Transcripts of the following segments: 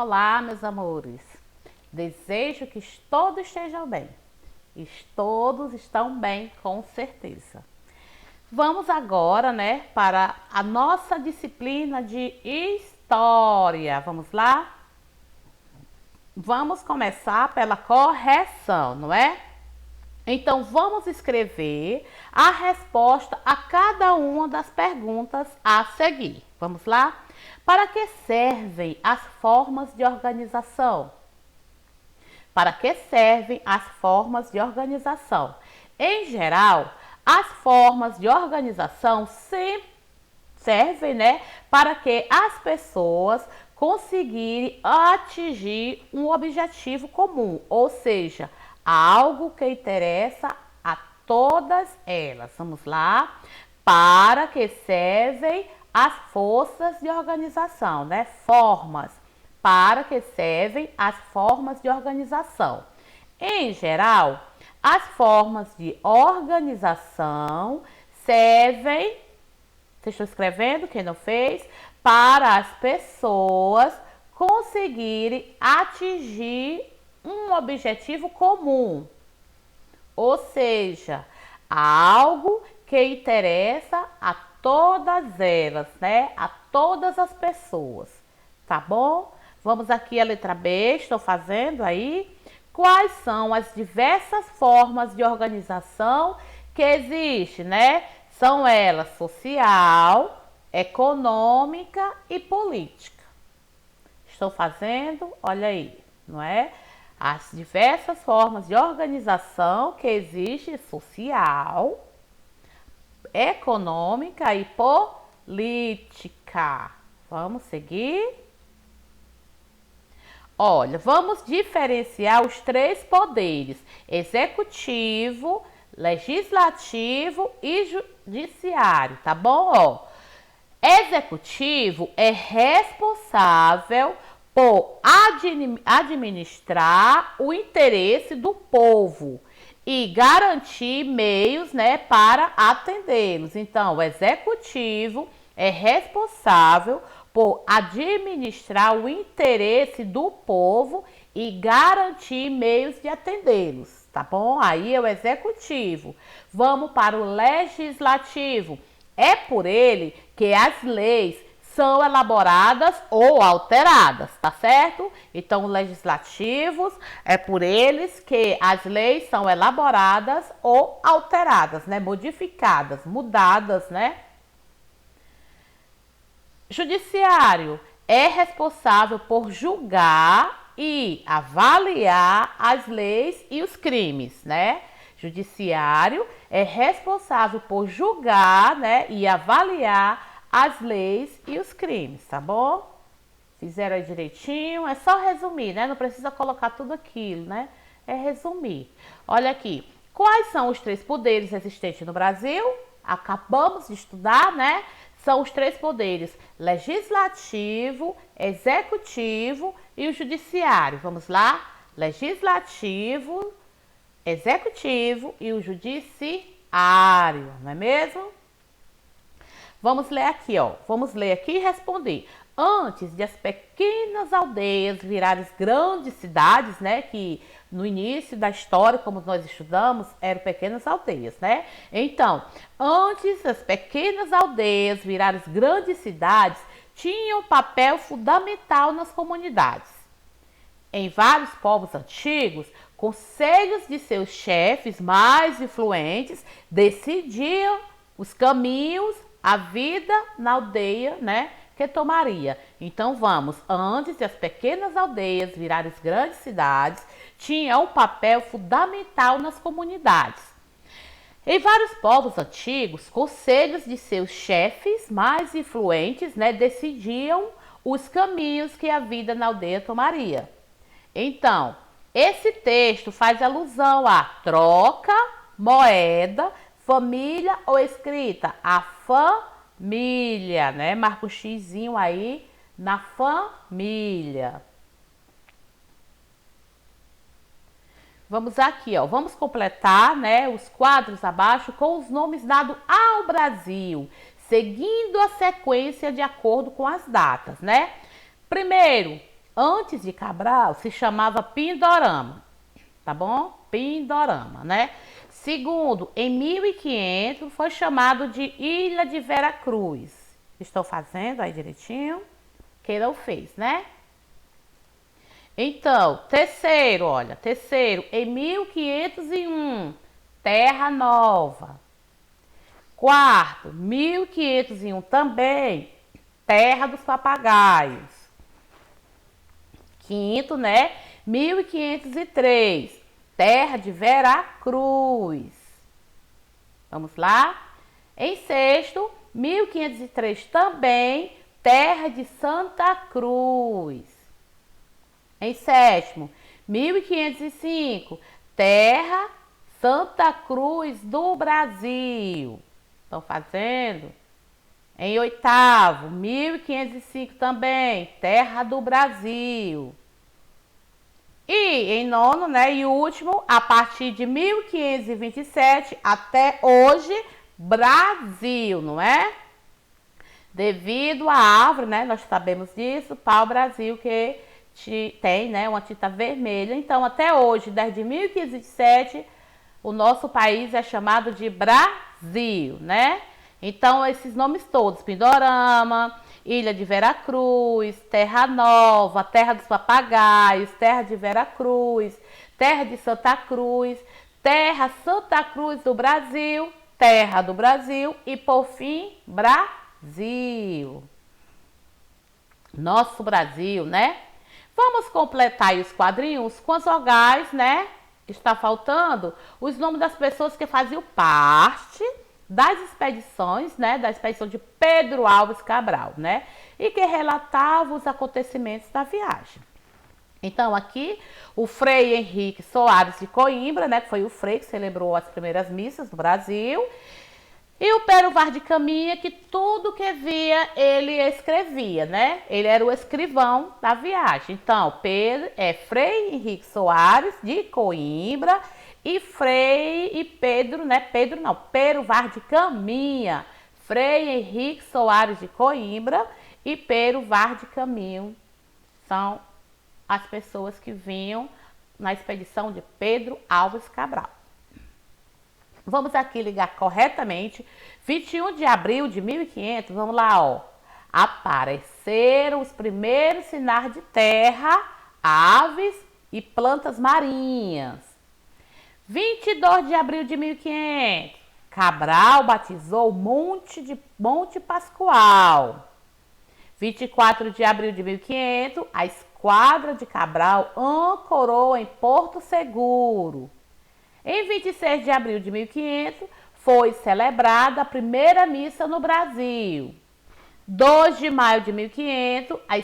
Olá, meus amores. Desejo que todos estejam bem. E todos estão bem, com certeza. Vamos agora, para a nossa disciplina de história. Vamos lá? Vamos começar pela correção, não é? Então, vamos escrever a resposta a cada uma das perguntas a seguir. Vamos lá? Para que servem as formas de organização? Para que servem as formas de organização? Em geral, as formas de organização servem, para que as pessoas conseguirem atingir um objetivo comum, ou seja, algo que interessa a todas elas. Vamos lá? Para que servem as forças de organização, Formas. Para que servem as formas de organização? Em geral, as formas de organização servem, vocês estão escrevendo, quem não fez, para as pessoas conseguirem atingir um objetivo comum, ou seja, algo que interessa a todas elas, a todas as pessoas, tá bom? Vamos aqui a letra B, estou fazendo aí. Quais são as diversas formas de organização que existem, São elas social, econômica e política. Estou fazendo, olha aí, não é? As diversas formas de organização que existem, social, econômica e política. Vamos seguir? Olha, vamos diferenciar os três poderes: executivo, legislativo e judiciário, tá bom? Ó, executivo é responsável por administrar o interesse do povo e garantir meios, para atendê-los. Então, o executivo é responsável por administrar o interesse do povo e garantir meios de atendê-los, tá bom? Aí é o executivo. Vamos para o legislativo. É por ele que as leis são elaboradas ou alteradas, tá certo? Então, legislativos, é por eles que as leis são elaboradas ou alteradas, modificadas, mudadas, Judiciário é responsável por julgar e avaliar as leis e os crimes, Judiciário é responsável por julgar, e avaliar as leis e os crimes, tá bom? Fizeram aí direitinho, é só resumir, Não precisa colocar tudo aquilo, É resumir. Olha aqui, quais são os três poderes existentes no Brasil? Acabamos de estudar, São os três poderes: legislativo, executivo e o judiciário. Vamos lá? Legislativo, executivo e o judiciário, não é mesmo? Vamos ler aqui, ó. Vamos ler aqui e responder. Antes de as pequenas aldeias virarem grandes cidades, que no início da história, como nós estudamos, eram pequenas aldeias, Então, antes das pequenas aldeias virarem grandes cidades, tinham um papel fundamental nas comunidades. Em vários povos antigos, conselhos de seus chefes mais influentes decidiam os caminhos, a vida na aldeia, que tomaria. Então vamos, antes de as pequenas aldeias virarem grandes cidades, tinha um papel fundamental nas comunidades. Em vários povos antigos, conselhos de seus chefes mais influentes, decidiam os caminhos que a vida na aldeia tomaria. Então, esse texto faz alusão a troca, moeda, família ou escrita, a família, Marca um xizinho aí na família. Vamos aqui, ó. Vamos completar, os quadros abaixo com os nomes dados ao Brasil, seguindo a sequência de acordo com as datas, Primeiro, antes de Cabral, se chamava Pindorama, tá bom? Pindorama, né? Segundo, em 1500 foi chamado de Ilha de Veracruz. Estou fazendo aí direitinho? Queirão fez, né? Então, terceiro, olha, terceiro, em 1501, Terra Nova. Quarto, 1501 também, Terra dos Papagaios. Quinto, né? 1503, Terra de Veracruz. Vamos lá? Em sexto, 1503 também, Terra de Santa Cruz. Em sétimo, 1505, Terra Santa Cruz do Brasil. Estão fazendo? Em oitavo, 1505 também, Terra do Brasil. E em nono, né, e último, a partir de 1527 até hoje, Brasil, não é? Devido à árvore, né, nós sabemos disso, pau-brasil, que tem, né, uma tinta vermelha. Então, até hoje, desde 1527, o nosso país é chamado de Brasil, né? Então, esses nomes todos, Pindorama, Ilha de Veracruz, Terra Nova, Terra dos Papagaios, Terra de Veracruz, Terra de Santa Cruz, Terra Santa Cruz do Brasil, Terra do Brasil e, por fim, Brasil. Nosso Brasil, né? Vamos completar aí os quadrinhos com as vogais, né? Está faltando os nomes das pessoas que faziam parte das expedições, né? Da expedição de Pedro Álvares Cabral, né? E que relatava os acontecimentos da viagem. Então, aqui, o Frei Henrique Soares de Coimbra, né? Que foi o frei que celebrou as primeiras missas no Brasil. E o Pero Vaz de Caminha, que tudo que via, ele escrevia, né? Ele era o escrivão da viagem. Então, Frei Henrique Soares de Coimbra e Pero Vaz de Caminha. Frei Henrique Soares de Coimbra e Pero Vaz de Caminha são as pessoas que vinham na expedição de Pedro Álvares Cabral. Vamos aqui ligar corretamente. 21 de abril de 1500, vamos lá, ó. Apareceram os primeiros sinais de terra, aves e plantas marinhas. 22 de abril de 1500, Cabral batizou Monte Pascoal. 24 de abril de 1500, a esquadra de Cabral ancorou em Porto Seguro. Em 26 de abril de 1500, foi celebrada a primeira missa no Brasil. 2 de maio de 1500, a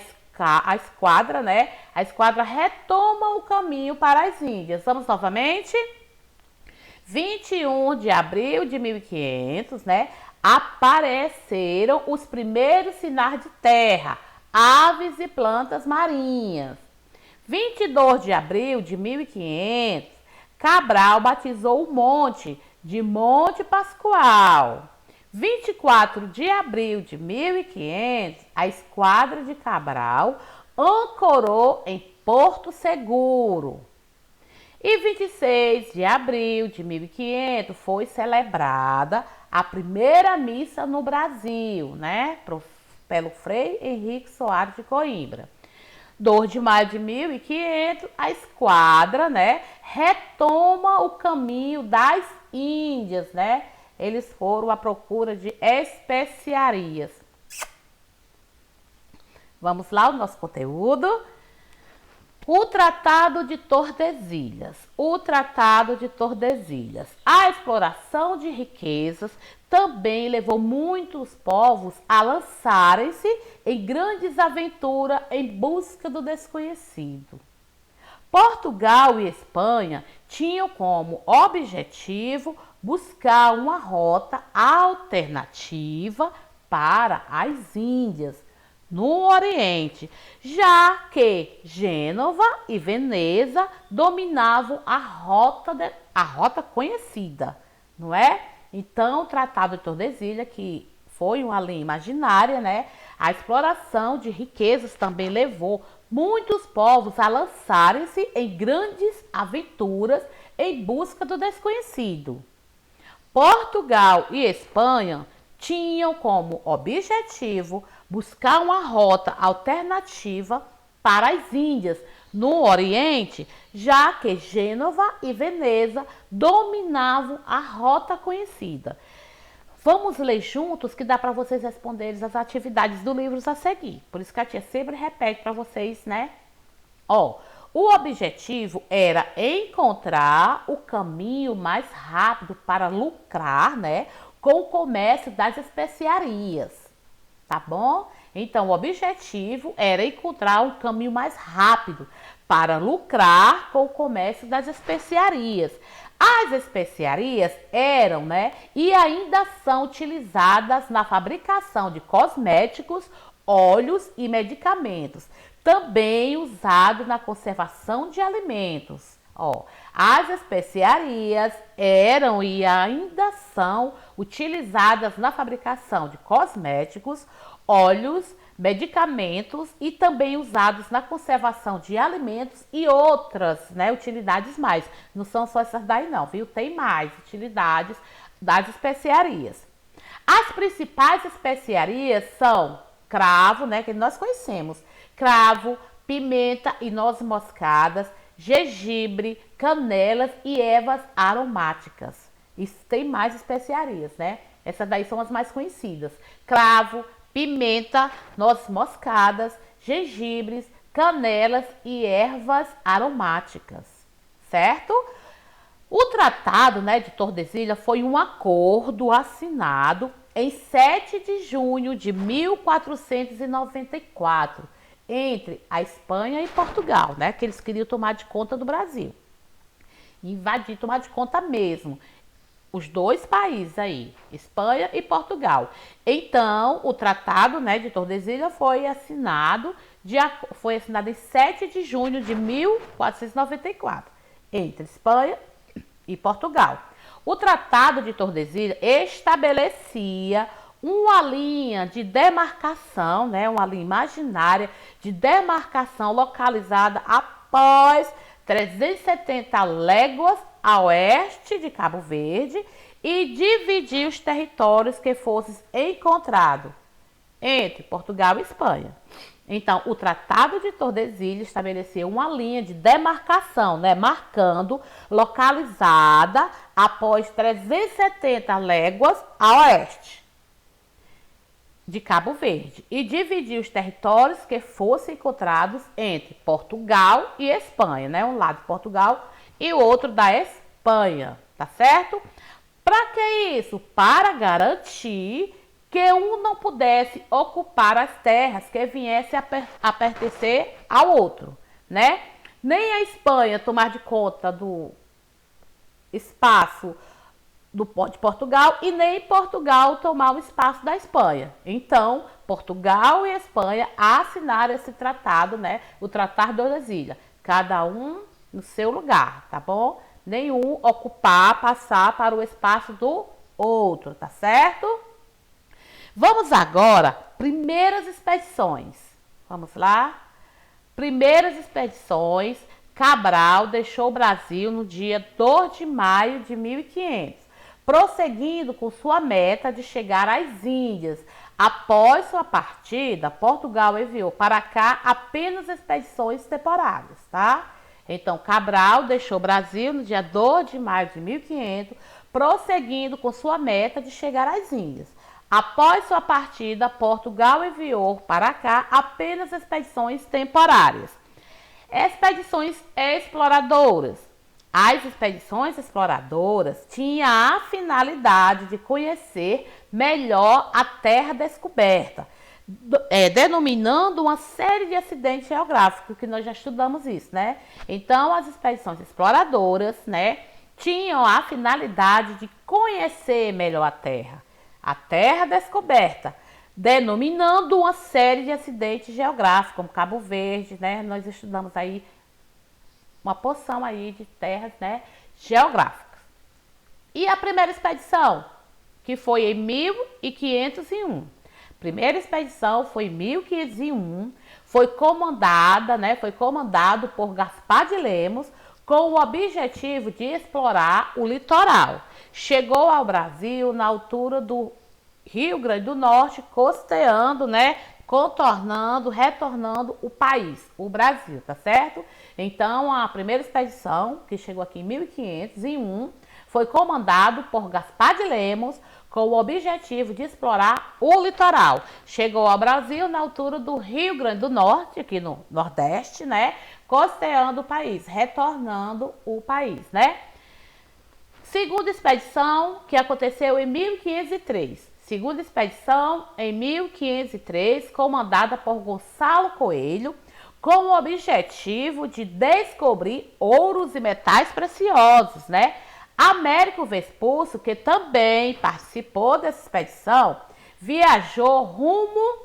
esquadra, né? A esquadra retoma o caminho para as Índias. Vamos novamente? 21 de abril de 1500, né? Apareceram os primeiros sinais de terra, aves e plantas marinhas. 22 de abril de 1500, Cabral batizou o monte de Monte Pascoal. 24 de abril de 1500, a esquadra de Cabral ancorou em Porto Seguro. E 26 de abril de 1500 foi celebrada a primeira missa no Brasil, né? Pelo Frei Henrique Soares de Coimbra. 2 de maio de 1500, a esquadra, né, retoma o caminho das Índias, né? Eles foram à procura de especiarias. Vamos lá, o nosso conteúdo. O Tratado de Tordesilhas. O Tratado de Tordesilhas. A exploração de riquezas também levou muitos povos a lançarem-se em grandes aventuras em busca do desconhecido. Portugal e Espanha tinham como objetivo buscar uma rota alternativa para as Índias, no Oriente, já que Gênova e Veneza dominavam a rota conhecida, não é? Então, o Tratado de Tordesilhas, que foi uma lei imaginária, né? A exploração de riquezas também levou muitos povos a lançarem-se em grandes aventuras em busca do desconhecido. Portugal e Espanha tinham como objetivo buscar uma rota alternativa para as Índias no Oriente, já que Gênova e Veneza dominavam a rota conhecida. Vamos ler juntos que dá para vocês responderem as atividades do livro a seguir. Por isso que a tia sempre repete para vocês, né? Ó, o objetivo era encontrar o caminho mais rápido para lucrar, né, com o comércio das especiarias, tá bom? Então, o objetivo era encontrar um caminho mais rápido para lucrar com o comércio das especiarias. As especiarias eram, né, e ainda são utilizadas na fabricação de cosméticos, óleos e medicamentos, também usado na conservação de alimentos. Ó, as especiarias eram e ainda são utilizadas na fabricação de cosméticos, óleos, medicamentos e também usados na conservação de alimentos e outras, né, utilidades mais. Não são só essas daí não, viu? Tem mais utilidades das especiarias. As principais especiarias são cravo, né, que nós conhecemos, cravo, pimenta e nozes moscadas, gengibre, canelas e ervas aromáticas. Isso tem mais especiarias, né? Essas daí são as mais conhecidas. Cravo, pimenta, nozes moscadas, gengibres, canelas e ervas aromáticas, certo? O Tratado, né, de Tordesilhas foi um acordo assinado em 7 de junho de 1494 entre a Espanha e Portugal, né, que eles queriam tomar de conta do Brasil. Invadir, tomar de conta mesmo. Os dois países aí, Espanha e Portugal. Então, o Tratado, né, de Tordesilhas foi assinado em 7 de junho de 1494 entre Espanha e Portugal. O Tratado de Tordesilhas estabelecia uma linha de demarcação, né, uma linha imaginária de demarcação localizada após 370 léguas a oeste de Cabo Verde e dividir os territórios que fossem encontrados entre Portugal e Espanha. Então, o Tratado de Tordesilhas estabeleceu uma linha de demarcação, né, marcando localizada após 370 léguas a oeste de Cabo Verde e dividir os territórios que fossem encontrados entre Portugal e Espanha, né, um lado de Portugal e o outro da Espanha, tá certo? Para que isso? Para garantir que um não pudesse ocupar as terras que viessem a pertencer ao outro, né? Nem a Espanha tomar de conta do espaço de Portugal e nem Portugal tomar o espaço da Espanha. Então, Portugal e Espanha assinaram esse tratado, né? O Tratado de Tordesilhas, cada um no seu lugar, tá bom? Nenhum ocupar, passar para o espaço do outro, tá certo? Vamos agora, primeiras expedições. Vamos lá? Primeiras expedições, Cabral deixou o Brasil no dia 2 de maio de 1500, prosseguindo com sua meta de chegar às Índias. Após sua partida, Portugal enviou para cá apenas expedições temporárias, tá? Então, Cabral deixou o Brasil no dia 2 de maio de 1500, prosseguindo com sua meta de chegar às Índias. Após sua partida, Portugal enviou para cá apenas expedições temporárias. Expedições exploradoras. As expedições exploradoras tinham a finalidade de conhecer melhor a terra descoberta, denominando uma série de acidentes geográficos, que nós já estudamos isso, né? Então, as expedições exploradoras, né, tinham a finalidade de conhecer melhor a terra descoberta, denominando uma série de acidentes geográficos, como Cabo Verde, né? Nós estudamos aí uma porção aí de terras, né, geográficas. E a primeira expedição, que foi em 1501. Primeira expedição foi em 1501, foi comandada, né, foi comandado por Gaspar de Lemos com o objetivo de explorar o litoral. Chegou ao Brasil na altura do Rio Grande do Norte, costeando, né, contornando, retornando o país, o Brasil, tá certo? Então, a primeira expedição, que chegou aqui em 1501, foi comandado por Gaspar de Lemos com o objetivo de explorar o litoral. Chegou ao Brasil na altura do Rio Grande do Norte, aqui no Nordeste, né? Costeando o país, retornando o país, né? Segunda expedição, que aconteceu em 1503. Segunda expedição, em 1503, comandada por Gonçalo Coelho, com o objetivo de descobrir ouros e metais preciosos, né? Américo Vespucci, que também participou dessa expedição, viajou rumo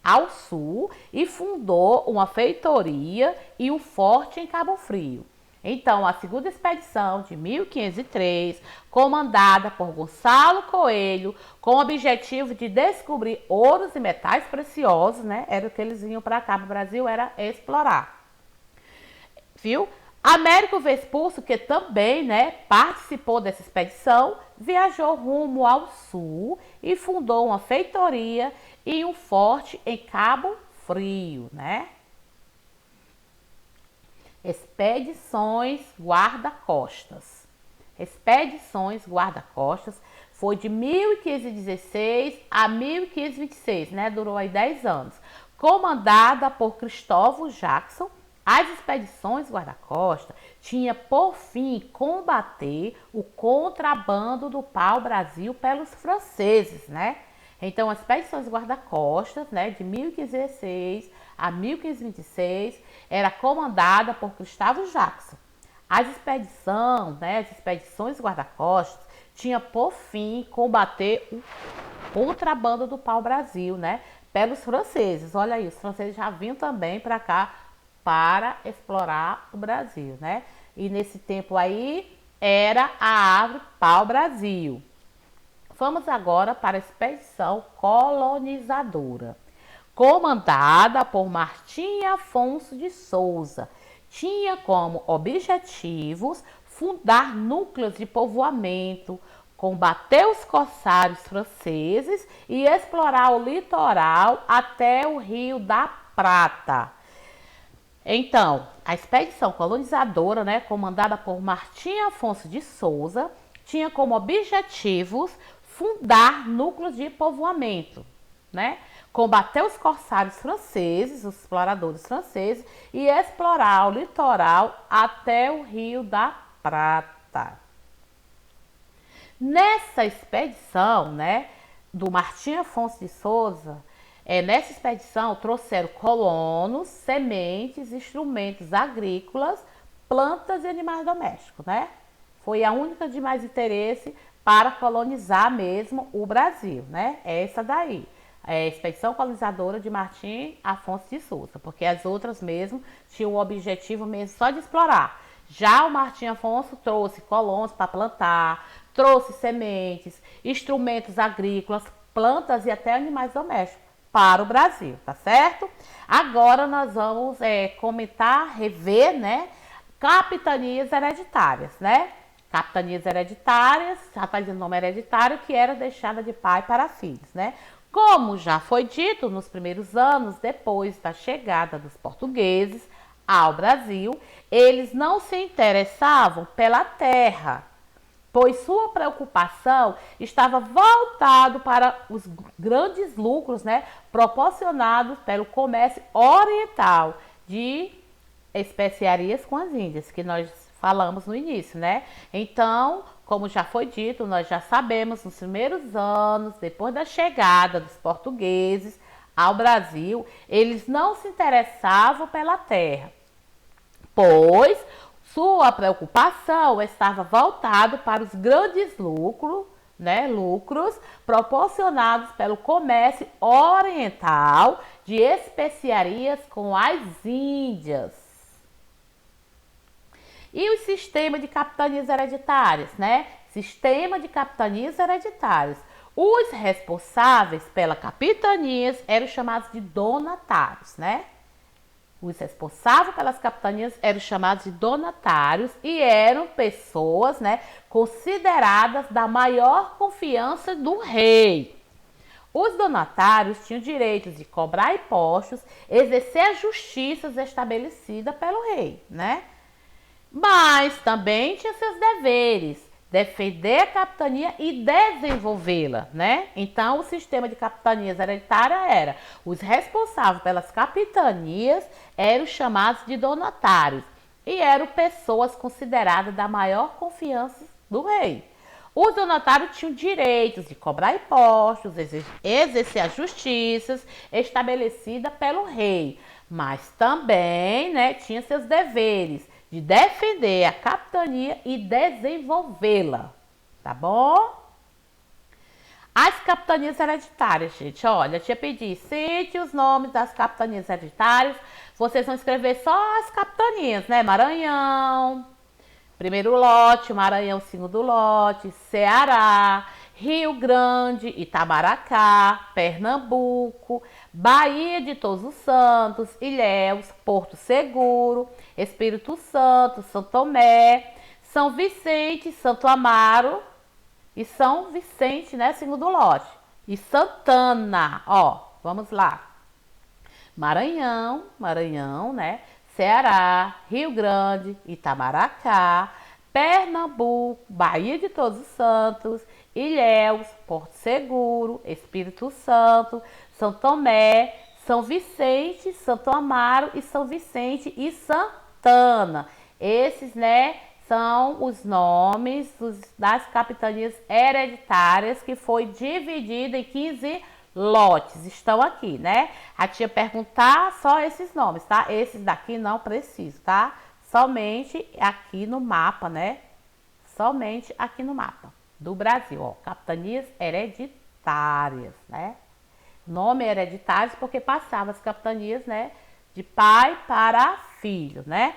ao sul e fundou uma feitoria e um forte em Cabo Frio. Então, a segunda expedição de 1503, comandada por Gonçalo Coelho, com o objetivo de descobrir ouros e metais preciosos, né? Era o que eles vinham para cá, para o Brasil, era explorar. Viu? Américo Vespucci, que também, né, participou dessa expedição, viajou rumo ao sul e fundou uma feitoria e um forte em Cabo Frio, né? Expedições guarda-costas. Expedições guarda-costas foi de 1516 a 1526, né? Durou aí 10 anos. Comandada por Cristóvão Jackson, as expedições guarda-costas tinha por fim combater o contrabando do pau-brasil pelos franceses, né? Então, as expedições guarda-costas, né, de 1516 a 1526, era comandada por Cristóvão Jackson. As expedições guarda-costas tinha por fim combater o contrabando do pau-brasil, né, pelos franceses. Olha aí, os franceses já vinham também para cá para explorar o Brasil, né? E nesse tempo aí era a árvore pau-brasil. Vamos agora para a expedição colonizadora, comandada por Martim Afonso de Souza. Tinha como objetivos fundar núcleos de povoamento, combater os corsários franceses e explorar o litoral até o Rio da Prata. Então, a expedição colonizadora, né, comandada por Martim Afonso de Souza, tinha como objetivos fundar núcleos de povoamento, né? Combater os corsários franceses, os exploradores franceses, e explorar o litoral até o Rio da Prata. Nessa expedição, né, do Martim Afonso de Souza, nessa expedição trouxeram colonos, sementes, instrumentos agrícolas, plantas e animais domésticos, né? Foi a única de mais interesse para colonizar mesmo o Brasil, né? Essa daí, a expedição colonizadora de Martim Afonso de Souza, porque as outras mesmo tinham o objetivo mesmo só de explorar. Já o Martim Afonso trouxe colonos para plantar, trouxe sementes, instrumentos agrícolas, plantas e até animais domésticos para o Brasil, tá certo? Agora nós vamos comentar, rever, né, capitanias hereditárias, né? Capitanias hereditárias, já está dizendo o nome hereditário, que era deixada de pai para filhos, né? Como já foi dito, nos primeiros anos, depois da chegada dos portugueses ao Brasil, eles não se interessavam pela terra, pois sua preocupação estava voltado para os grandes lucros, né, proporcionados pelo comércio oriental de especiarias com as Índias, que nós falamos no início, né? Então, como já foi dito, nós já sabemos, nos primeiros anos, depois da chegada dos portugueses ao Brasil, eles não se interessavam pela terra, pois sua preocupação estava voltada para os grandes lucros, né, lucros proporcionados pelo comércio oriental de especiarias com as Índias. E o sistema de capitanias hereditárias, né? Sistema de capitanias hereditárias. Os responsáveis pela capitanias eram chamados de donatários, né? Os responsáveis pelas capitanias eram chamados de donatários e eram pessoas, né, consideradas da maior confiança do rei. Os donatários tinham direitos de cobrar impostos, exercer a justiça estabelecida pelo rei, né? Mas também tinha seus deveres, defender a capitania e desenvolvê-la, né? Então, o sistema de capitanias hereditária era: os responsáveis pelas capitanias eram chamados de donatários e eram pessoas consideradas da maior confiança do rei. Os donatários tinham direitos de cobrar impostos, exercer as justiças estabelecida pelo rei, mas também, né, tinha seus deveres de defender a capitania e desenvolvê-la, tá bom? As capitanias hereditárias, gente, olha, eu tinha pedido, cite os nomes das capitanias hereditárias, vocês vão escrever só as capitanias, né? Maranhão, primeiro lote, Maranhão, segundo lote, Ceará, Rio Grande, Itamaracá, Pernambuco, Bahia de Todos os Santos, Ilhéus, Porto Seguro, Espírito Santo, São Tomé, São Vicente, Santo Amaro e São Vicente, né, segundo lote. E Santana, ó, vamos lá. Maranhão, né? Ceará, Rio Grande, Itamaracá, Pernambuco, Bahia de Todos os Santos, Ilhéus, Porto Seguro, Espírito Santo, São Tomé, São Vicente, Santo Amaro e São Vicente e Santana. Esses, né, são os nomes das capitanias hereditárias que foi dividida em 15 lotes. Estão aqui, né? A tia perguntar só esses nomes, tá? Esses daqui não preciso, tá? Somente aqui no mapa, né? Somente aqui no mapa do Brasil, ó. Capitanias hereditárias, né? Nome hereditários porque passava as capitanias, né? De pai para filho, né?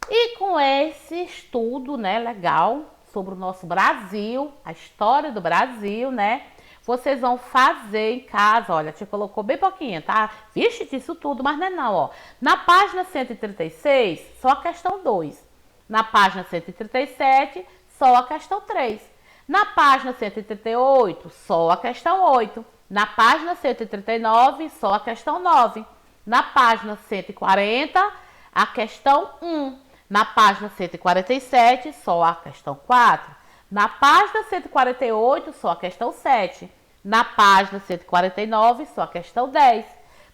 E com esse estudo, né, legal sobre o nosso Brasil, a história do Brasil, né? Vocês vão fazer em casa, olha, a tia colocou bem pouquinho, tá? Vixe, disso tudo, mas não é não, ó. Na página 136, só a questão 2. Na página 137, só a questão 3. Na página 138, só a questão 8. Na página 139, só a questão 9. Na página 140, a questão 1. Na página 147, só a questão 4. Na página 148, só a questão 7. Na página 149, só a questão 10.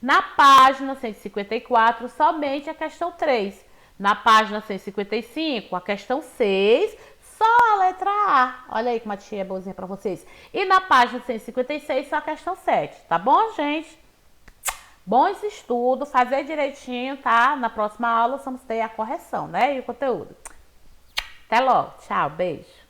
Na página 154, somente a questão 3. Na página 155, a questão 6, só a letra A. Olha aí como a tia é boazinha pra vocês. E na página 156, só a questão 7. Tá bom, gente? Bons estudos, fazer direitinho, tá? Na próxima aula vamos ter a correção, né? E o conteúdo. Até logo. Tchau, beijo.